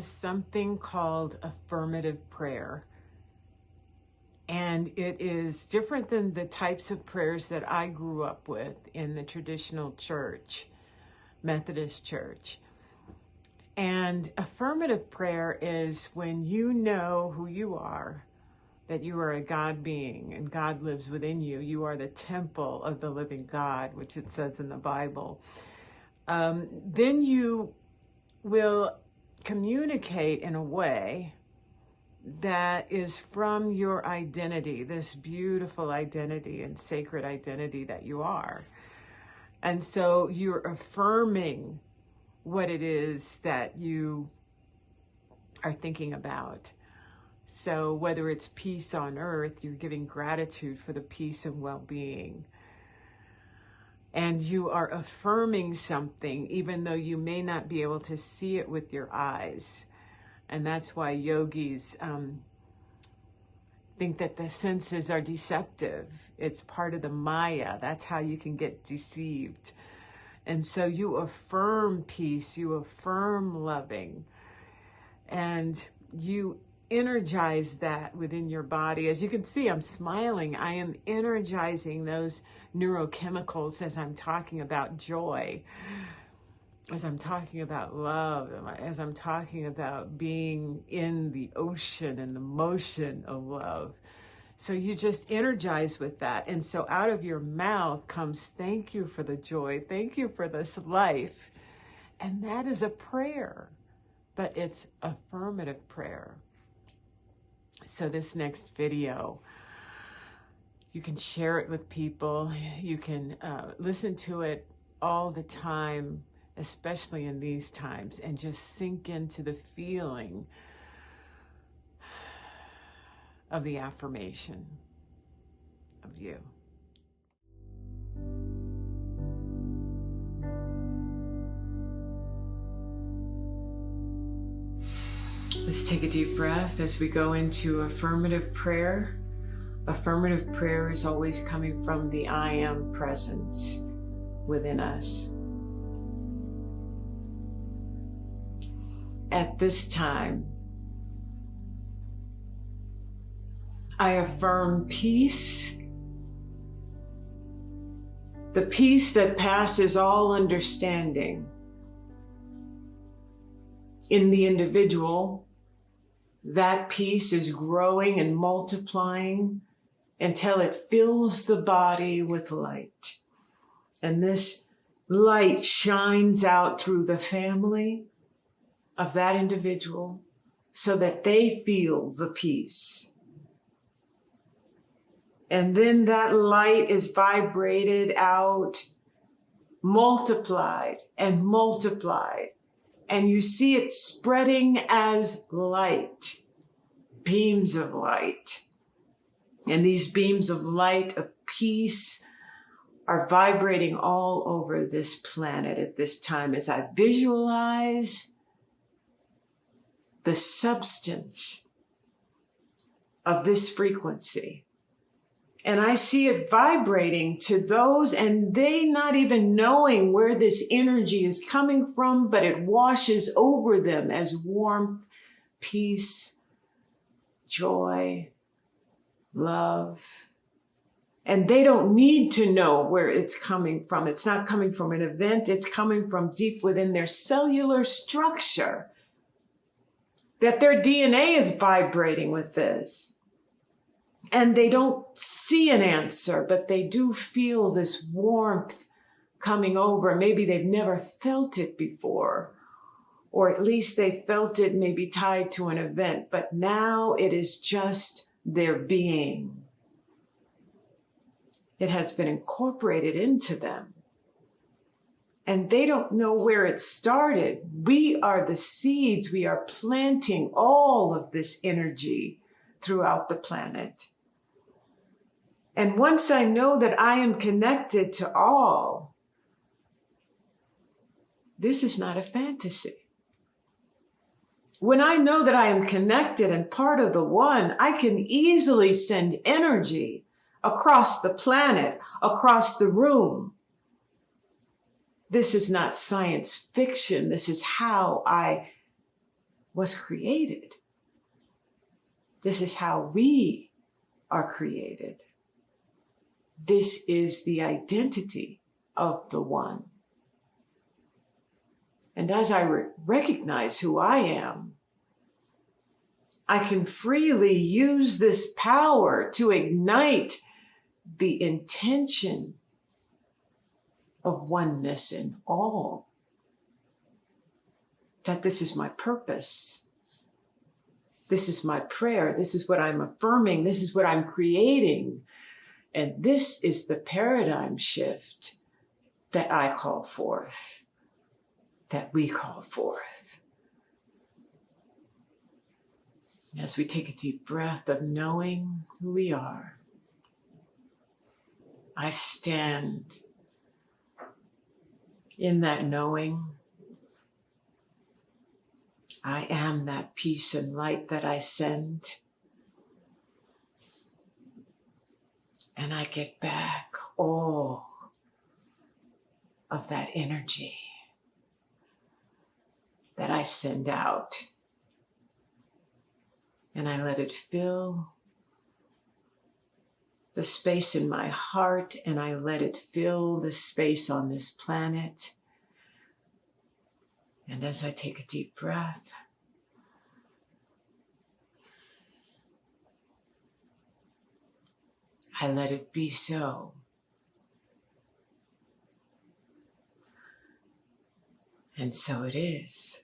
is something called affirmative prayer. And it is different than the types of prayers that I grew up with in the traditional church, Methodist church. And affirmative prayer is when you know who you are, that you are a God being and God lives within you. You are the temple of the living God, which it says in the Bible. Then you will communicate in a way that is from your identity, this beautiful identity and sacred identity that you are. And so you're affirming what it is that you are thinking about. So whether it's peace on earth, you're giving gratitude for the peace and well-being. And you are affirming something, even though you may not be able to see it with your eyes. And that's why yogis think that the senses are deceptive. It's part of the Maya. That's how you can get deceived. And so you affirm peace, you affirm loving, and you energize that within your body. As you can see, I'm smiling. I am energizing those neurochemicals as I'm talking about joy, as I'm talking about love, as I'm talking about being in the ocean and the motion of love. So you just energize with that. And so out of your mouth comes, thank you for the joy. Thank you for this life. And that is a prayer, but it's affirmative prayer. So this next video, you can share it with people. You can listen to it all the time, especially in these times, and just sink into the feeling of the affirmation of you. Let's take a deep breath as we go into affirmative prayer. Affirmative prayer is always coming from the I am presence within us. At this time, I affirm peace, the peace that passes all understanding in the individual. That peace is growing and multiplying until it fills the body with light. And this light shines out through the family of that individual so that they feel the peace. And then that light is vibrated out, multiplied and multiplied. And you see it spreading as light, beams of light. And these beams of light, of peace, are vibrating all over this planet at this time as I visualize the substance of this frequency. And I see it vibrating to those, and they not even knowing where this energy is coming from, but it washes over them as warmth, peace, joy, love. And they don't need to know where it's coming from. It's not coming from an event. It's coming from deep within their cellular structure, that their DNA is vibrating with this. And they don't see an answer, but they do feel this warmth coming over. Maybe they've never felt it before, or at least they felt it maybe tied to an event, but now it is just their being. It has been incorporated into them. And they don't know where it started. We are the seeds. We are planting all of this energy throughout the planet. And once I know that I am connected to all, this is not a fantasy. When I know that I am connected and part of the one, I can easily send energy across the planet, across the room. This is not science fiction. This is how I was created. This is how we are created. This is the identity of the One. And as I recognize who I am, I can freely use this power to ignite the intention of oneness in all. That this is my purpose. This is my prayer. This is what I'm affirming. This is what I'm creating. And this is the paradigm shift that I call forth, that we call forth. As we take a deep breath of knowing who we are, I stand in that knowing. I am that peace and light that I send. And I get back all of that energy that I send out. And I let it fill the space in my heart, and I let it fill the space on this planet. And as I take a deep breath, I let it be so. And so it is.